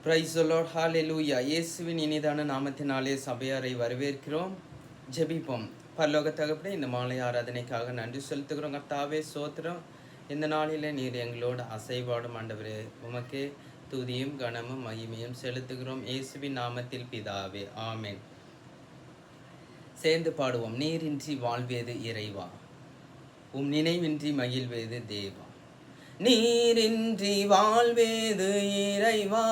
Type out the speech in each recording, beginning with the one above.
Price the Lord, ஹalleluya. இயேசுவின் இனிதான நாமத்தினாலே சபையாரை வரவேற்கிறோம். ஜெபிப்போம். பரலோக தகப்பனே, இந்த மாலை ஆராதனைக்காக நன்றி செலுத்துகிறோம். கர்த்தாவே ஸ்தோத்திரம். இந்த நாளிலே நீர் எங்களோடு அசைவாடும் ஆண்டவரே, உமக்கே துதியும் கனமும் மகிமையும் செலுத்துகிறோம். இயேசுவின் நாமத்தில் பிதாவே, ஆமென். சேர்ந்து பாடுவோம். நீரின்றி வாழ்வேது இறைவா, உம் நினைவின்றி மகிழ்வேது தேவா. நீரின்றி வாழ்வேது இறைவா,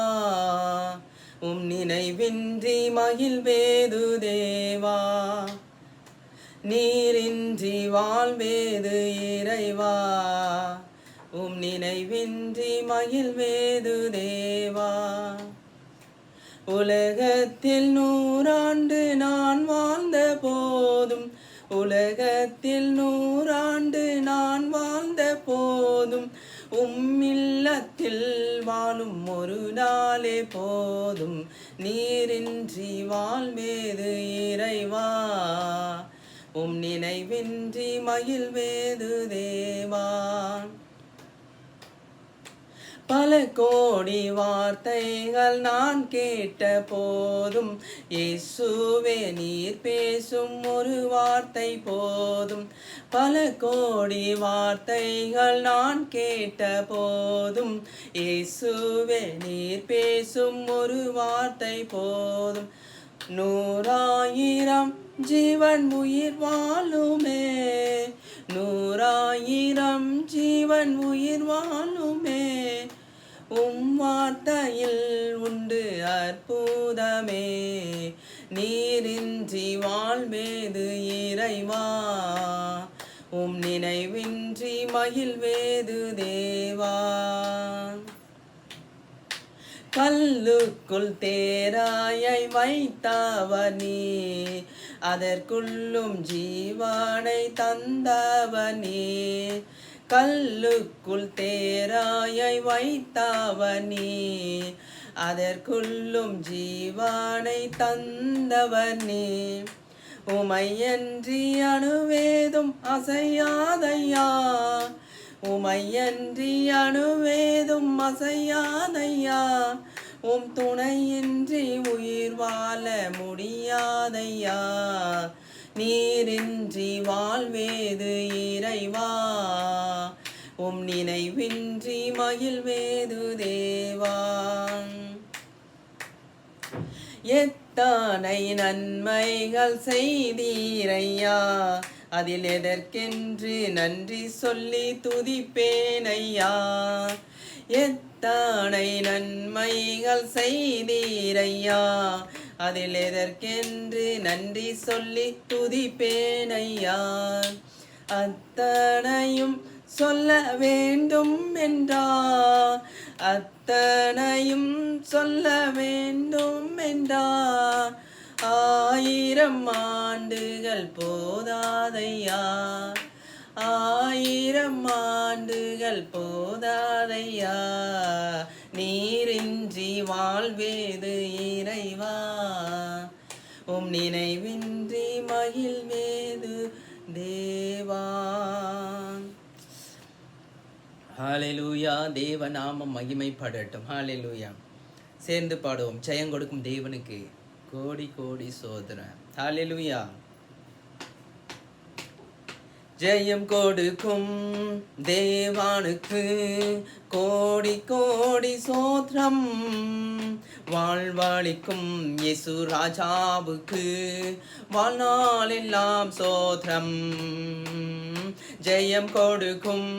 உம் நினைவின்றி மகிழ்வேது தேவா. நீரின்றி வாழ்வேது இறைவா, உம் நினைவின்றி மகிழ்வேது தேவா. உலகத்தில் 100 ஆண்டு நான் வாழ்ந்த போதும், உலகத்தில் 100 ஆண்டு நான் வாழ்ந்த போதும், இல்லத்தில் வாழும் ஒரு நாளே போதும். நீரின்றி வாழ்வேது இறைவா, உம் நினைவின்றி மகிழ்வேது தேவா. பல கோடி வார்த்தைகள் நான் கேட்ட போதும், இயேசுவே நீர் பேசும் ஒரு வார்த்தை போதும். பல கோடி வார்த்தைகள் நான் கேட்ட போதும், இயேசுவே நீர் பேசும் ஒரு வார்த்தை போதும். 100,000 ஜீவன் உயிர் வாழுமே, 100,000 ஜீவன் உயிர் வாழுமே, உம் வார்த்தையில் உண்டு அற்புதமே. நீரின்றி வாழ்வேது இறைவா, உம் நினைவின்றி மகிழ்வேது தேவா. கல்லுக்குள் தேராயை வைத்தவர் நீ, அதற்குள்ளும் ஜீவனை தந்தவர் நீ. கல்லுக்குள் தேராயை வைத்தவர் நீ, அதற்குள்ளும் ஜீவனை தந்தவர் நீ. உமையன்றி அணுவேதும் அசையாதையா, உமையன்றி அணுவேதும் அசையாதையா. உம் துணையின்றி உயிர் வாழ முடியாதையா. நீரின்றி வாழ்வேது இறைவா, உம் நினைவின்றி மகிழ்வேது தேவா. எத்தனை நன்மைகள் செய்தீரையா, அதில் எதற்கென்று நன்றி சொல்லி துதிப்பேனையா. எத்தனை நன்மைகள் செய்தீரையா, அதில் எதற்கென்று நன்றி சொல்லி துதிப்பேனையா. அத்தனையும் சொல்ல வேண்டும் என்றா, அத்தனையும் சொல்ல வேண்டும் என்றா. 1000 ஆண்டுகள் போதாதையா, 1000 ஆண்டுகள் போதாதையா. நீரின்றி வாழ்வேது இறைவா, உம் நினைவின்றி மகிழ்வேது தேவா. ஹalleluya. தேவ நாமம் மகிமைப்படட்டும். ஹalleluya. சேர்ந்து பாடுவோம். ஜெயம் கொடுக்கும் தேவனுக்கு கோடி கோடி சோதரம். ஹalleluya. ஜெயம் கொடுக்கும் தேவானுக்கு கோடி கோடி சோத்ரம். வாழ்வளிக்கும் இயேசு ராஜாவுக்கு வாழ்நாளெல்லாம் சோத்ரம். ஜெயம் கொடுக்கும்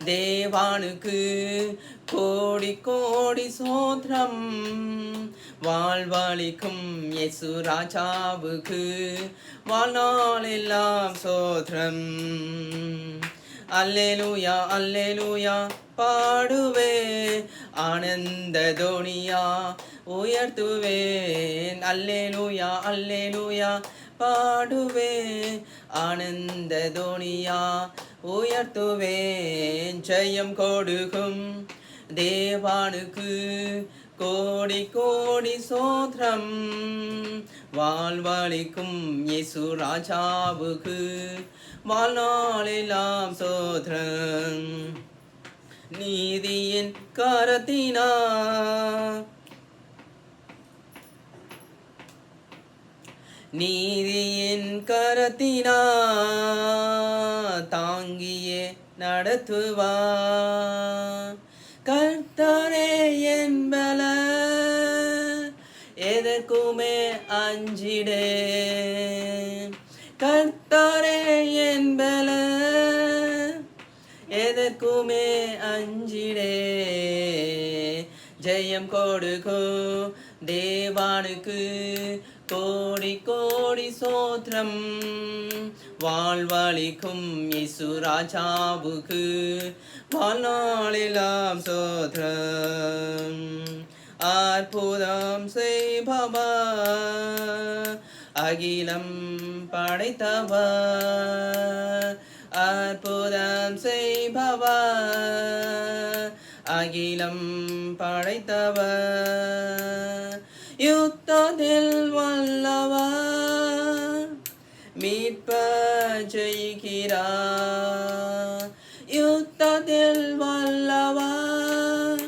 தேவானுக்கு கோடி கோடி சோத்ரம். வாழ்வளிக்கும் இயேசு ராஜாவுக்கு வாழ்நாளெல்லாம் சோத்ரம். அல்லேலூயா அல்லேலூயா பாடுவே, ஆனந்த தோனியா உயர்த்துவேன். அல்லேலூயா அல்லேலூயா பாடுவே, ஆனந்த தோனியா உயர்த்துவேன். ஜெயம் கொடுக்கும் தேவானுக்கு கோடி கோடி சோத்ரம். வாழ்வளிக்கும் இயேசு ராஜாவுக்கு வாழ்நாளெல்லாம் சோத்ரம். நீதியின் கரத்தினா நீதியின் கரத்தினா தாங்கியே நடத்துவா. கர்த்தரே என் பல, எதற்குமே அஞ்சிடே. கர்த்தரே என் பல, எதற்குமே அஞ்சிடே. ஜெயம் கொடுக்கும் தேவானுக்கு கோடி கோடி சோத்திரம். வாழ்வழிக்கும் இயேசு ராஜாவுக்கு வாழ்நாளெல்லாம் சோத்திரம். அற்புதம் செய்பவர், அகிலம் படைத்தவர். அற்புதம் செய்பவர், அகிலம் படைத்தவர். யுத்தத்தில் வல்லவர், மீட்பர் ஜெயிக்கிறார். யுத்தத்தில் வல்லவர்,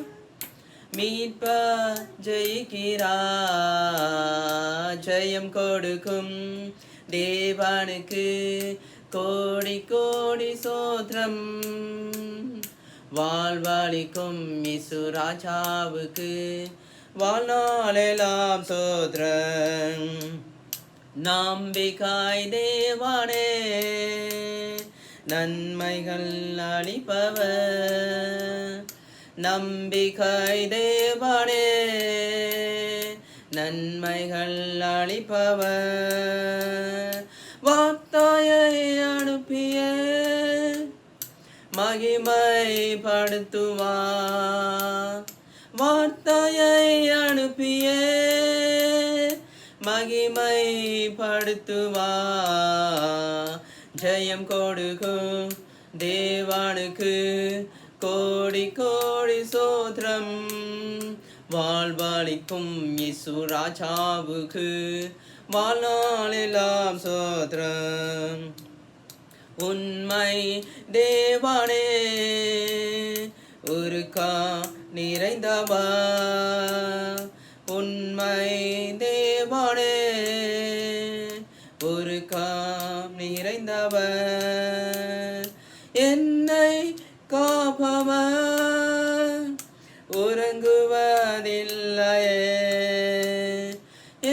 மீட்பர் ஜெயிக்கிறார். ஜெயம் கொடுக்கும் தேவனுக்கு கோடி கோடி சோத்திரம். வாழ்வழிக்கும் இயேசு ராஜாவுக்கு வாழ்நாளெல்லாம் சோத்திரம். நம்பிக்காய் தேவனே, நன்மைகள் அளிப்பவர். நம்பிக்காய் தேவனே, நன்மைகள் அளிப்பவர். வார்த்தையை அனுப்பிய மகிமைப்படுத்துவார். வார்த்தையை அனுப்பிய மகிமைப்படுத்துவார். ஜெயம் கொடுக்கும் தேவனுக்கு கோடி கோடி சோத்திரம். வாழ்வழிக்கும் இயேசு ராஜாவுக்கு வாழ்நாளெல்லாம் சோத்திரம். உண்மை தேவனே, ஒருக்கா நிறைந்தவர். உண்மை தேவனே, ஒருக்கா நிறைந்தவர். என்னை காப்பவர் உறங்குவதில்லையே.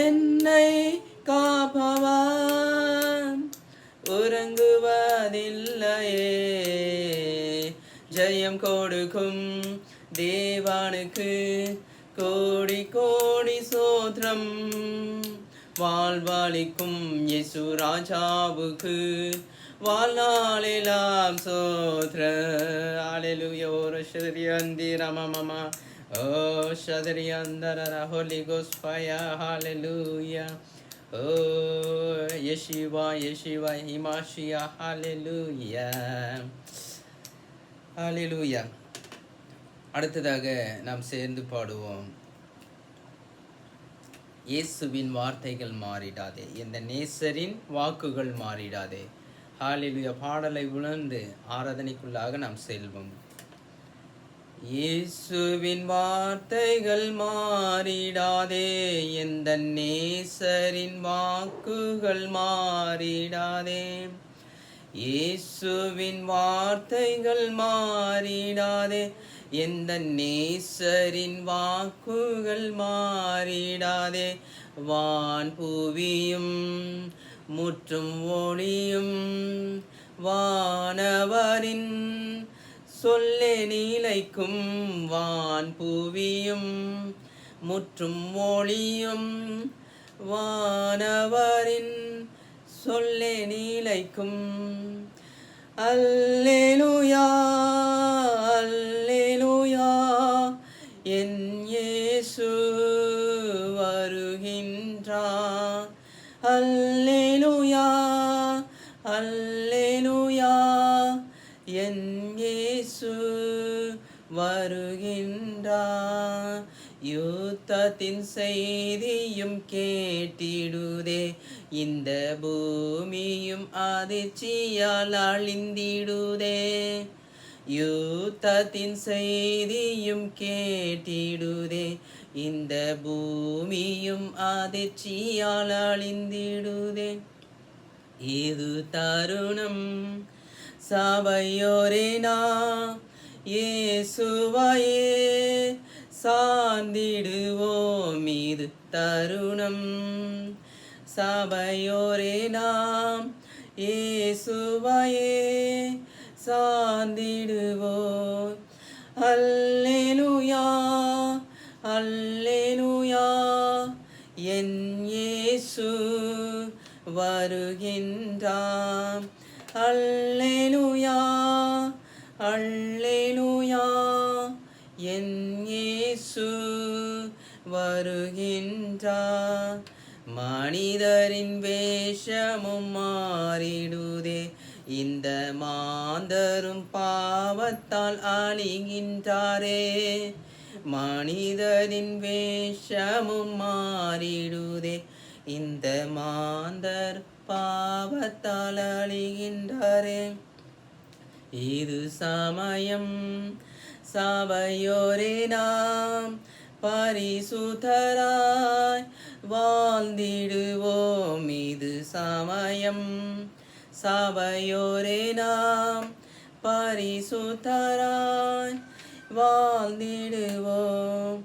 என்னை காப்பவர் உறங்குவதில்லையே. ஜெயம் கொடுக்கும் தேவனுக்கு கோடி கோடி சோத்திரம். வாழ்வழிக்கும் இயேசு ராஜாவுக்கு வாழ்நாளெல்லாம் சோத்திரம். ஹல்லேலூயா. ஓ ஷதரியந்தி ரமமமா, ஓ ஷதரியந்தர ஹோலி கோஸ்ட் ஃபயர். ஹல்லேலூயா. ஓ யெஷுவா யெஷுவா இமாஷியா. ஹல்லேலூயா. ஹல்லேலூயா. அடுத்ததாக நாம் சேர்ந்து பாடுவோம். இயேசுவின் வார்த்தைகள் மாறிடாதே, இந்த நேசரின் வாக்குகள் மாறிடாதே. ஹல்லேலூயா. பாடலை உணர்ந்து ஆராதனைக்குள்ளாக நாம் செல்வோம். இயேசுவின் வார்த்தைகள் மாறிடாதே, எந்த நேசரின் வாக்குகள் மாறிடாதே. இயேசுவின் வார்த்தைகள் மாறிடாதே, எந்த நேசரின் வாக்குகள் மாறிடாதே. வான் பூவியும் முற்றும் ஒளியும் வானவரின் சொல்லே நிலைக்கும். வான் பூவியும் முற்றும் ஒளியும் வானவரின் சொல்லே நிலைக்கும். அல்லேலூயா அல்லேலூயா, என் இயேசு வருகின்றார். அல்லேலூயா அல்லேலூயா, என் இயேசு வருகின்றார். யுத்தத்தின் செய்தியும் கேட்டிடுதே, இந்த பூமியும் அதிர்ச்சியால் அழிந்திடுதே. யுத்தத்தின் செய்தியும் கேட்டிடுதே, இந்த பூமியும் அதிர்ச்சியால் அழிந்திடுதே. இது தருணம் சபையோரே நாம் இயேசுவையே சார்ந்திடுவோம். இது தருணம் சபையோரே நாம் இயேசுவையே சார்ந்திடுவோம். அல்லேலூயா அல்லேலூயா என் இயேசு வருகின்றார். அல்லேலூயா அல்லேலூயா என் இயேசு வருகின்றார். மனிதரின் வேஷமும் மாறிடுதே. இந்த மாந்தரும் பாவத்தால் அழிகின்றாரே. மனிதரின் வேஷமும் மாறிடுதே. இந்த மாந்தர் பாவத்தால் அழிகின்றாரே. இது சமயம் சபையோரே நாம் பரிசுத்தராய் வாழ்ந்திடுவோம். இது சமயம் சபையோரே நாம் பரிசுத்தராய் வாழ்ந்திடுவோம்.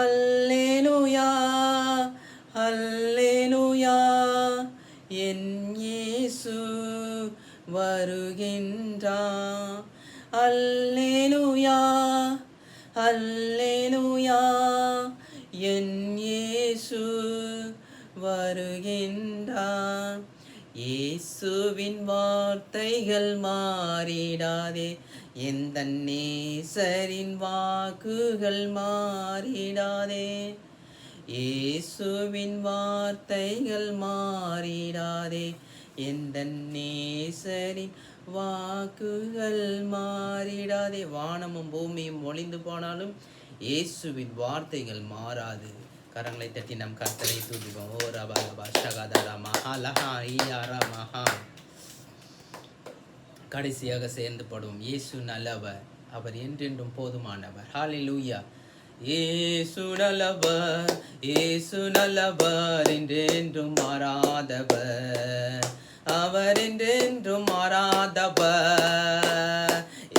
அல்லேலூயா அல்லேலூயா என் இயேசு வருகின்றார். அல்லேலூயா அல்லேலூயா என் இயேசு வருகின்றார். இயேசுவின் வார்த்தைகள் மாறிடாதே. எந்த நேசரின் வாக்குகள் மாறிடாதே. இயேசுவின் வார்த்தைகள் மாறிடாதே. எந்த நேசரின் வாக்குகள் மாறிடாதே. வானமும் பூமியும் ஒளிந்து போனாலும் இயேசுவின் வார்த்தைகள் மாறாது. கரங்களை தட்டி நம் கர்த்தரை துதிப்போம். ஓ ரபா ரபா ஷகதரா மஹா ஈயாரா மஹா. கடைசியாக சேர்ந்து படுவோம். இயேசு நல்லவர், அவர் என்றென்றும் போதுமானவர். ஹல்லேலூயா. இயேசு நல்லவர், இயேசு நல்லவர், என்றென்றும் மாறாதவர், அவர் என்றென்றும் மாறாதவர்.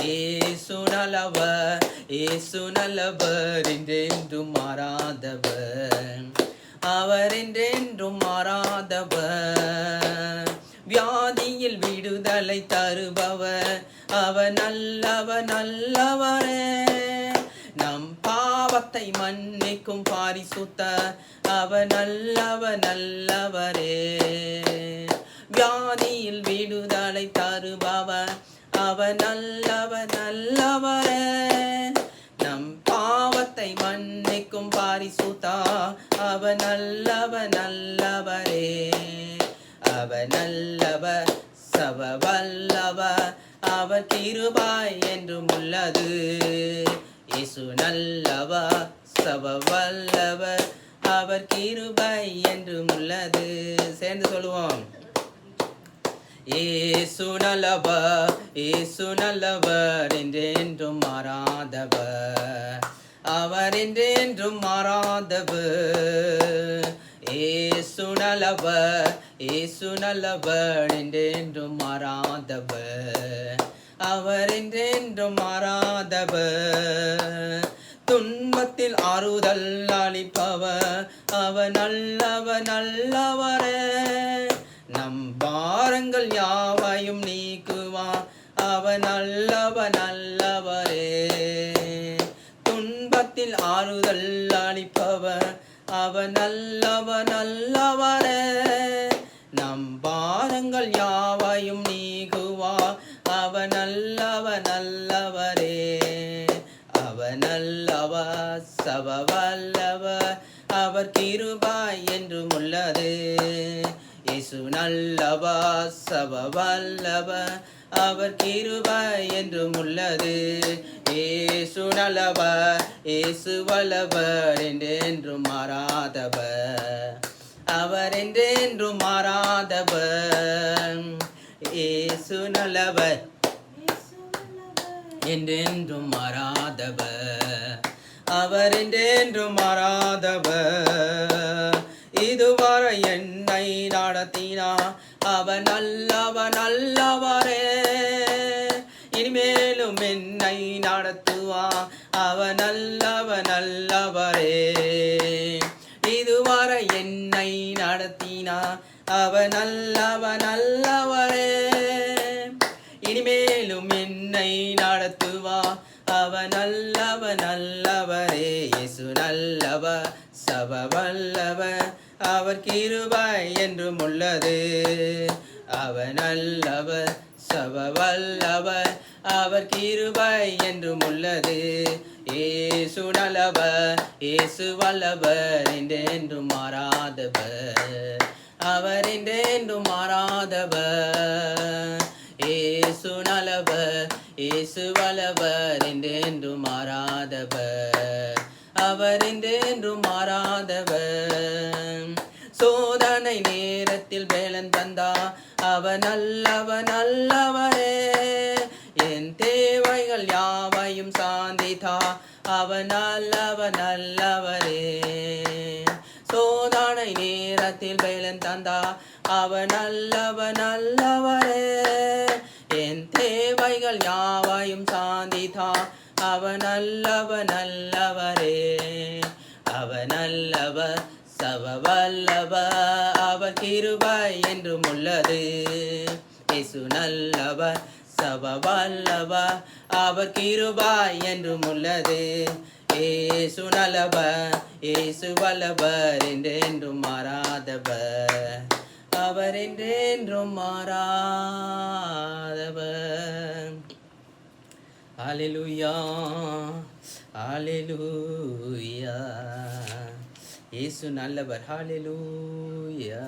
இயேசு நல்லவர், இயேசு நல்லவர், என்றென்றும் மாறாதவர், அவர் என்றென்றும் மாறாதவர். வியாதியில் விடுதலை தருபவர், அவர் நல்லவர் நல்லவரே. நம் பாவத்தை மன்னிக்கும் பரிசுத்த, அவர் நல்லவர் நல்லவரே. வியாதியில் விடுதலை தருபவர், அவர் நல்லவர் நல்லவரே. நம் பாவத்தை மன்னிக்கும் பரிசுத்தா, அவர் நல்லவர் நல்லவரே. அவர் நல்லவர் சவ வல்லவர், அவர் கிருபை என்றும் உள்ளது. இயேசு நல்லவர் சவ வல்லவர், அவர் கிருபை என்றும் உள்ளது. சேர்ந்து சொல்லுவோம். இயேசு நல்லவர், இயேசு நல்லவர், என்றென்றும் மாறாதவர், அவர் என்றென்றும் மாறாதவர். இயேசு நல்லவர், இயேசு நல்லவர், என்றென்றும் மாறாதவர், அவர் என்றென்றும் மாறாதவர். துன்பத்தில் ஆறுதல் அளிப்பவர், அவர் நல்லவர் நல்லவரே. நம் பாரங்கள் யாவையும் நீக்குவார், அவர் நல்லவர் நல்லவரே. துன்பத்தில் ஆறுதல் அளிப்பவர், அவர் நல்லவர் நல்லவரே. நம் பாரங்கள் யாவையும் நீக்குவார், அவர் நல்லவர் நல்லவரே. அவர் நல்லவர் சவ வல்லவர், அவர் கிருபை என்றும் உள்ளது. இயேசு நல்லவர் சவ வல்லவர், அவர் கிருபை என்றும் உள்ளது. இயேசு நல்லவர், இயேசு வல்லவர், என்றென்றும் மாறாதவர், அவர் என்றென்றும் மாறாதவர். இயேசு நல்லவர், என்றென்றும் மாறாதவர், அவர் என்றென்றும் மாறாதவர். இதுவரை என்னை நடத்தினார், அவர் நல்லவரே. இனிமேலும் என்னை நடத்துவார், அவர் நல்லவரே. இதுவரை என்னை நடத்தினார், அவர் நல்லவரே. இனிமேலும் என்னை நடத்துவார், அவர் நல்லவரே. இயேசு நல்லவர், சர்வவல்லவர், அவர் கிருபை என்றும் உள்ளது. அவர் நல்லவர், சர்வவல்லவர், அவர் கிருபை என்றும் உள்ளது. இயேசு நல்லவர், இயேசு வல்லவர், என்றென்றும் மாறாதவர், அவர் என்றென்றும் மாறாதவர். இயேசு நல்லவர், இயேசு வல்லவர், என்றென்றும் மாறாதவர், அவர் என்றென்றும் மாறாதவர். சோதனை நேரத்தில் வேலன் தந்தா, அவர் நல்லவரே. என் தேவைகள் யாவையும் சாந்தித்தா, அவர் நல்லவரே. சோதனை நேரத்தில் வேலன் தந்தா, அவர் நல்லவரே. என் தேவைகள் யாவையும் சாந்தித்தா, அவர் நல்லவரே. அவர் நல்லவர், சர்வவல்லவர், அவர் கிருபை என்றும் உள்ளது. இயேசு நல்லவர், சர்வவல்லவர், அவர் கிருபை என்றும் உள்ளது. இயேசு நல்லவர், இயேசு வல்லவர், என்றென்றும் மாறாதவர், அவர் என்றென்றும் மாறாதவர். ஹல்லேலூயா, ஹல்லேலூயா. இயேசு நல்லவர். ஹல்லேலூயா.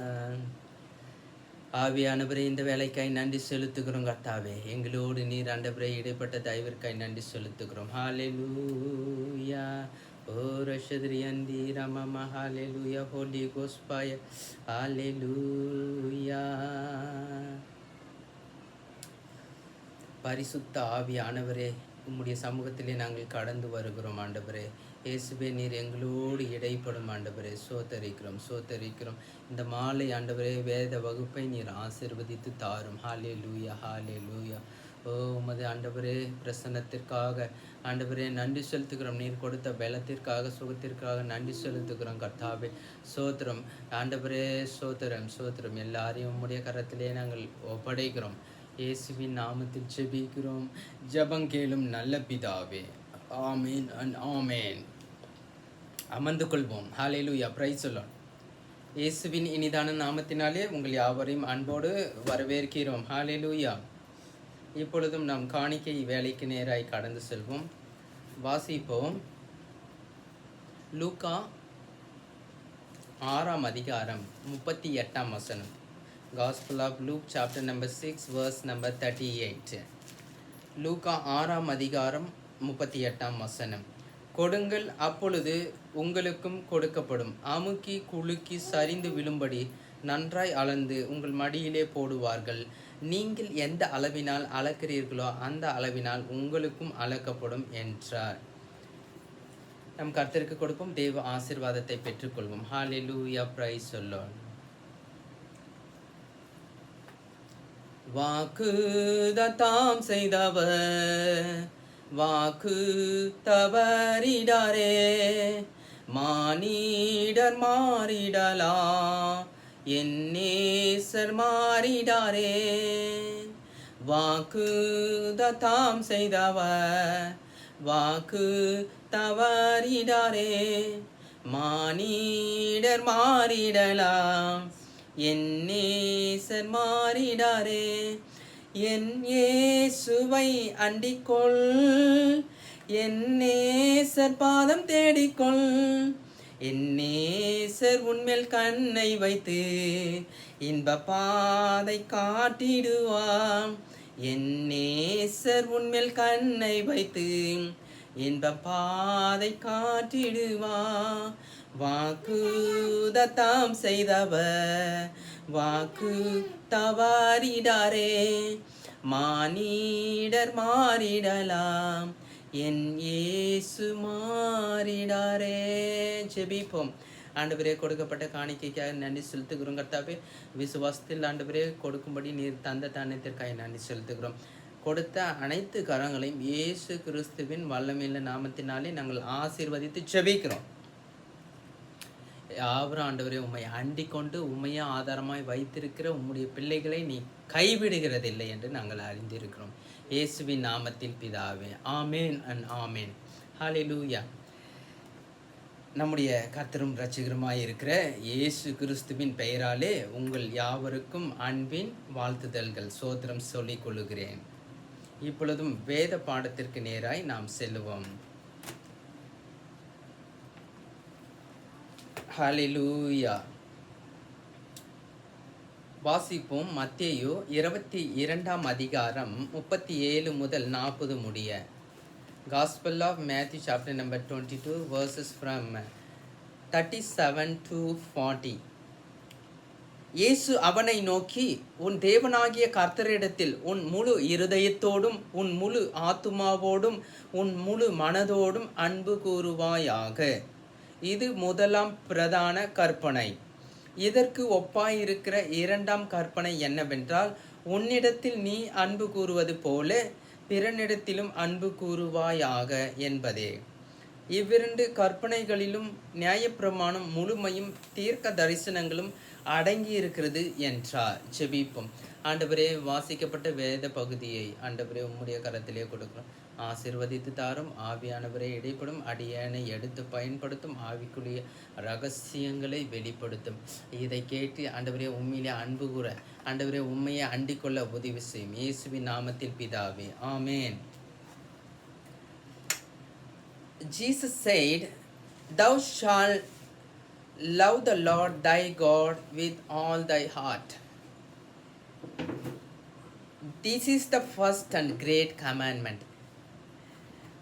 ஆவியானவரே, இந்த வேலைக்காய் நன்றி செலுத்துகிறோம் கர்த்தாவே. எங்களோடு நீர் ஆண்டவரே இடைப்பட்ட தயவிற்காய் நன்றி செலுத்துகிறோம். ஹல்லேலூயா. ஓ ரஷத்ரி அந்தி ரமம. ஹல்லேலூயா. ஹோலி கோஸ்பாய. ஹல்லேலூயா. பரிசுத்த ஆவியானவரே, உம்முடைய சமூகத்திலே நாங்கள் கடந்து வருகிறோம் ஆண்டவரே. இயேசுவே, நீர் எங்களோடு இடைப்படும் ஆண்டவரே. சோத்தரிக்கிறோம். இந்த மாலை ஆண்டவரே, வேத வகுப்பை நீர் ஆசீர்வதித்து தாரும். ஹல்லேலூயா, ஹல்லேலூயா. ஓ உமது ஆண்டவரே பிரசன்னத்திற்காக ஆண்டவரே நன்றி செலுத்துகிறோம். நீர் கொடுத்த பலத்திற்காக, சுகத்திற்காக நன்றி செலுத்துகிறோம் கர்த்தாவே. சோத்திரம் ஆண்டவரே, சோத்திரம். எல்லாரையும் உம்முடைய கரத்திலே நாங்கள் ஒப்படைக்கிறோம். இயேசுவின் நாமத்தில் ஜெபிக்கிறோம். ஜெபம் கேளும் நல்ல பிதாவே. Amen and amen. அமர்ந்து கொள்வோம். ஹல்லேலூயா. Praise the Lord. இயேசுவின் இனிதான நாமத்தினாலே உங்கள் யாவரையும் அன்போடு வரவேற்கிறோம். ஹல்லேலூயா. இப்பொழுதும் நாம் காணிக்கை வேலைக்கு நேராய் கடந்து செல்வோம். வாசிப்போம். லூக்கா 6 அதிகாரம் 38 வசனம். Gospel of Luke chapter number 6 verse number 38. லூக்கா 6 அதிகாரம் 38 வசனம். கொடுங்கள், அப்பொழுது உங்களுக்கும் கொடுக்கப்படும். அமுக்கி குலுக்கி சரிந்து விழும்படி நன்றாய் அளந்து உங்கள் மடியிலே போடுவார்கள். நீங்கள் எந்த அளவினால் அளக்கிறீர்களோ அந்த அளவினால் உங்களுக்கும் அளக்கப்படும் என்றார். நம் கர்த்தருக்கு கொடுப்போம். தேவ ஆசீர்வாதத்தை பெற்றுக்கொள்வோம். ஹல்லேலூயா. Praise the Lord. வாக்குதத்தம் செய்தவர் வாக்கு தவறிடாரே. மானிடர் மாறிடலாம், என் நேசர் மாறிடாரே. வாக்குதத்தம் செய்தவர் வாக்கு தவறிடாரே. மானிடர் மாறிடலாம், என் நேசர் மாறிடாரே. என் இயேசுவை அண்டிக்கொள், என் நேசர் பாதம் தேடிக்கொள். என் நேசர் உன்மேல் கண்ணை வைத்து இன்ப பாதை காட்டிடுவான். என் நேசர் உன்மேல் கண்ணை வைத்து இன்ப பாதை காட்டிடுவான். வாக்குதத்தம் செய்தவர் வாக்கு தவறிடாரே. மானிடர் மாறிடலாம், என் இயேசு மாறிடாரே. ஜெபிப்போம். ஆண்டவரே, கொடுக்கப்பட்ட காணிக்கைக்காக நன்றி செலுத்துகிறோம் கர்த்தாவே. விசுவாசத்தில் ஆண்டவரே கொடுக்கும்படி நீர் தந்த தானியத்திற்காக நன்றி செலுத்துகிறோம். கொடுத்த அனைத்து கரங்களையும் இயேசு கிறிஸ்துவின் வல்லமையுள்ள நாமத்தினாலே நாங்கள் ஆசீர்வதித்து ஜெபிக்கிறோம். யாவரும் ஆண்டவரே உம்மை அண்டிக் கொண்டு உம்மையே ஆதாரமாய் வைத்திருக்கிற உம்முடைய பிள்ளைகளை நீ கைவிடுகிறதில்லை என்று நாங்கள் அறிந்திருக்கிறோம். இயேசுவின் நாமத்தில் பிதாவே, ஆமேன் அண்ட் ஆமேன். ஹல்லேலூயா. நம்முடைய கர்த்தரும் இரட்சகருமாய் இருக்கிற இயேசு கிறிஸ்துவின் பெயராலே உங்கள் யாவருக்கும் அன்பின் வாழ்த்துதல்கள் சோத்திரம் சொல்லிக் கொள்ளுகிறேன். இப்பொழுதும் வேத பாடத்திற்கு நேராய் நாம் செல்லுவோம். ஹல்லேலூயா. வாசிப்போம். மத்தேயு 22 அதிகாரம் 37 முதல் 40 முடிய. Gospel of Matthew chapter number 22 verses from 37 to 40. இயேசு அவனை நோக்கி, உன் தேவனாகிய கர்த்தரிடத்தில் உன் முழு இருதயத்தோடும் உன் முழு ஆத்துமாவோடும் உன் முழு மனதோடும் அன்பு கூறுவாயாக. இது முதலாம் பிரதான கற்பனை. இதற்கு ஒப்பாயிருக்கிற இரண்டாம் கற்பனை என்னவென்றால், உன்னிடத்தில் நீ அன்பு கூறுவது போல பிறனிடத்திலும் அன்பு கூறுவாயாக என்பதே. இவ்விரண்டு கற்பனைகளிலும் நியாயப்பிரமாணம் முழுமையும் தீர்க்க தரிசனங்களும் அடங்கியிருக்கிறது என்றார். ஜெபிப்போம். ஆண்டவரே, வாசிக்கப்பட்ட வேத பகுதியை ஆண்டவரே உம்முடைய கரத்திலே கொடுக்கிறோம். ஆசீர்வதித்து தாரும். ஆவியானவரே, இடைப்படும் அடியேனை எடுத்து பயன்படுத்தும். ஆவிக்குரிய ரகசியங்களை வெளிப்படுத்தும். இதை கேட்டு ஆண்டவரே உண்மையிலே அன்பு கூற ஆண்டவரே உண்மையை அண்டிக் கொள்ள உதவி செய்யும். இயேசுவின் நாமத்தில் பிதாவே, ஆமேன். Jesus said, "Thou shalt love the Lord thy God with all thy heart. This is the first and great commandment."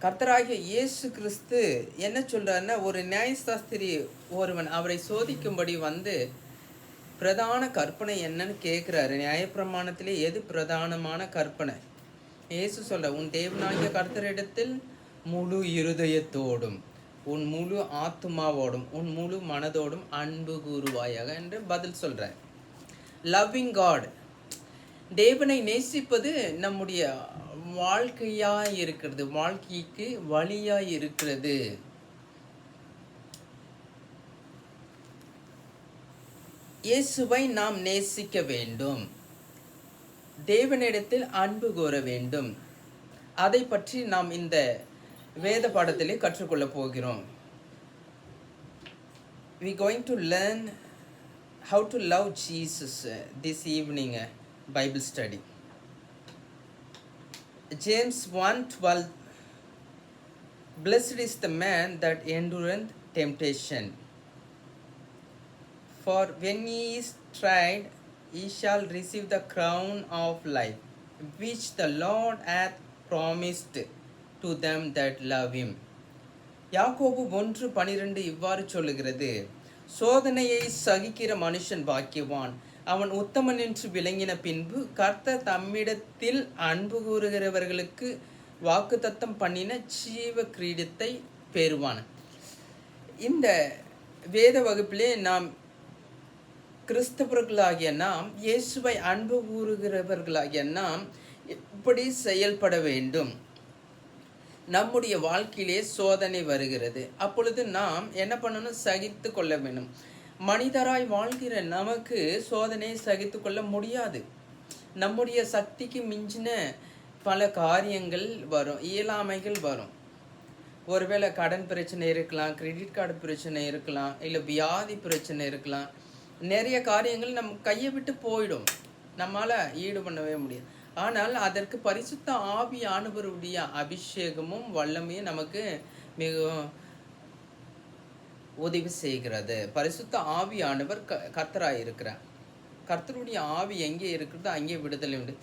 கர்த்தராகிய இயேசு கிறிஸ்து என்ன சொல்றாருன்னா, ஒரு நியாயசாஸ்திரி ஒருவன் அவரை சோதிக்கும்படி வந்து பிரதான கற்பனை என்னன்னு கேட்குறாரு. நியாயப்பிரமாணத்திலே எது பிரதானமான கற்பனை? இயேசு சொல்ற, உன் தேவனாகிய கர்த்தரிடத்தில் முழு இருதயத்தோடும் உன் முழு ஆத்துமாவோடும் உன் முழு மனதோடும் அன்பு கூறுவாயாக என்று பதில் சொல்ற. லவ்விங் காட், தேவனை நேசிப்பது நம்முடைய வாழ்க்கையாய் இருக்கிறது, வாழ்க்கைக்கு வழியாய் இருக்கிறது. இயேசுவை நாம் நேசிக்க வேண்டும், தேவனிடத்தில் அன்பு கூற வேண்டும். அதை பற்றி நாம் இந்த வேத பாடத்திலே கற்றுக்கொள்ள போகிறோம். We going to learn how to love Jesus this evening Bible study. James 1:12, blessed is the man that endureth temptation, for when he is tried he shall receive the crown of life, which the Lord hath promised to them that love him. யாக்கோபு 1:12 இவ்வாறு சொல்லுகிறது, சோதனையை சகிக்கிற மனுஷன் பாக்கியவான், அவன் உத்தமன் என்று விளங்கின பின்பு கர்த்தர் தம்மிடத்தில் அன்பு கூறுகிறவர்களுக்கு வாக்குத்தத்தம் பண்ணின ஜீவ கிரீடத்தை பெறுவான். இந்த வேத வகுப்பிலே நாம் கிறிஸ்தவர்களாகிய நாம், இயேசுவை அன்பு கூறுகிறவர்களாகிய நாம் எப்படி செயல்பட வேண்டும்? நம்முடைய வாழ்க்கையிலே சோதனை வருகிறது, அப்பொழுது நாம் என்ன பண்ணணும்? சகித்து கொள்ள வேண்டும். மனிதராய் வாழ்கிற நமக்கு சோதனையை சகித்து கொள்ள முடியாது. நம்முடைய சக்திக்கு மிஞ்சின பல காரியங்கள் வரும், இயலாமைகள் வரும். ஒருவேளை கடன் பிரச்சனை இருக்கலாம், கிரெடிட் கார்டு பிரச்சனை இருக்கலாம், இல்லை வியாதி பிரச்சனை இருக்கலாம். நிறைய காரியங்கள் நம்ம கையை விட்டு போயிடும், நம்மளால் ஈடு பண்ணவே முடியாது. ஆனால் அதற்கு பரிசுத்த ஆவியானவருடைய அபிஷேகமும் வல்லமையும் நமக்கு மிகவும் உதவி செய்கிறது. பரிசுத்த ஆவியானவர் கர்த்தராய் இருக்கிறார். கர்த்தருடைய ஆவி எங்கே இருக்கிறதோ அங்கே விடுதலை உண்டு.